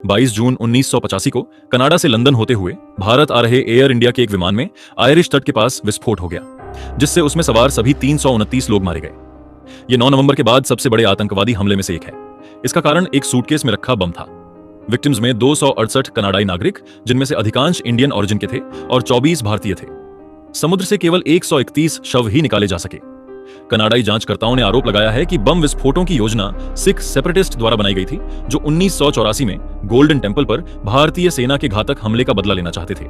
22 जून 1985 को कनाडा से लंदन होते हुए भारत आ रहे एयर इंडिया के एक विमान में आयरिश तट के पास विस्फोट हो गया, जिससे उसमें सवार सभी 329 लोग मारे गए। ये 9 नवंबर के बाद सबसे बड़े आतंकवादी हमले में से एक है। इसका कारण एक सूटकेस में रखा बम था। विक्टिम्स में 268 कनाडाई नागरिक, जिनमें से अधिकांश इंडियन ओरिजिन के थे और 24 भारतीय थे। समुद्र से केवल 131 शव ही निकाले जा सके। कनाडाई जांचकर्ताओं ने आरोप लगाया है कि बम विस्फोटों की योजना सिख सेपरेटिस्ट द्वारा बनाई गई थी, जो 1984 में गोल्डन टेम्पल पर भारतीय सेना के घातक हमले का बदला लेना चाहते थे।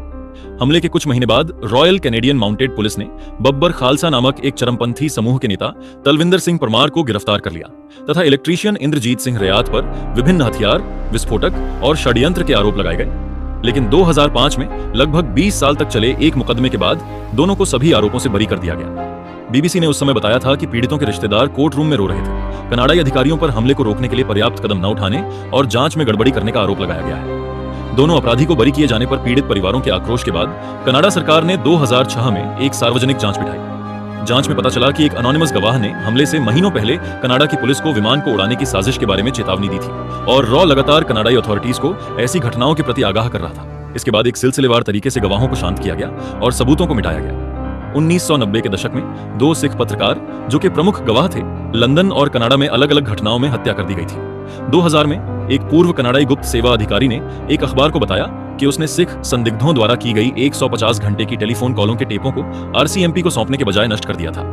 हमले के कुछ महीने बाद रॉयल कैनेडियन माउंटेड पुलिस ने बब्बर खालसा नामक एक चरमपंथी समूह के नेता तलविंदर सिंह परमार को गिरफ्तार कर लिया तथा इलेक्ट्रीशियन इंद्रजीत सिंह रियात पर विभिन्न हथियार, विस्फोटक और षड्यंत्र के आरोप लगाए गए। लेकिन 2005 में लगभग 20 साल तक चले एक मुकदमे के बाद दोनों को सभी आरोपों से बरी कर दिया गया। बीबीसी ने उस समय बताया था कि पीड़ितों के रिश्तेदार कोर्ट रूम में रो रहे थे। कनाडाई अधिकारियों पर हमले को रोकने के लिए पर्याप्त कदम न उठाने और जांच में गड़बड़ी करने का आरोप लगाया गया है। दोनों अपराधी को बरी किए जाने पर पीड़ित परिवारों के आक्रोश के बाद कनाडा सरकार ने 2006 में एक सार्वजनिक जांच बिठाई। जांच में पता चला कि एक अनोनिमस गवाह ने हमले से महीनों पहले कनाडा की पुलिस को विमान को उड़ाने की साजिश के बारे में चेतावनी दी थी और रॉ लगातार कनाडाई अथॉरिटीज को ऐसी घटनाओं के प्रति आगाह कर रहा था। इसके बाद एक सिलसिलेवार तरीके से गवाहों को शांत किया गया और सबूतों को मिटाया गया। 1990 के दशक में 2 सिख पत्रकार, जो कि प्रमुख गवाह थे, लंदन और कनाडा में अलग अलग घटनाओं में हत्या कर दी गई थी। 2000 में एक पूर्व कनाडाई गुप्त सेवा अधिकारी ने एक अखबार को बताया कि उसने सिख संदिग्धों द्वारा की गई 150 घंटे की टेलीफोन कॉलों के टेपों को आरसीएमपी को सौंपने के बजाय नष्ट कर दिया था।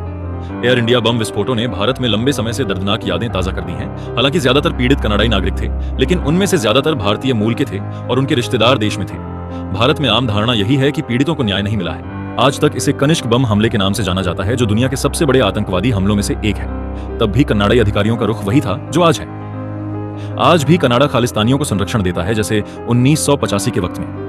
एयर इंडिया बम विस्फोटों ने भारत में लंबे समय से दर्दनाक यादें ताजा कर दी हैं। हालांकि ज्यादातर पीड़ित कनाडाई नागरिक थे, लेकिन उनमें से ज्यादातर भारतीय मूल के थे और उनके रिश्तेदार देश में थे। भारत में आम धारणा यही है कि पीड़ितों को न्याय नहीं मिला है। आज तक इसे कनिष्क बम हमले के नाम से जाना जाता है, जो दुनिया के सबसे बड़े आतंकवादी हमलों में से एक है। तब भी कनाडाई अधिकारियों का रुख वही था जो आज है। आज भी कनाडा खालिस्तानियों को संरक्षण देता है, जैसे 1985 के वक्त में।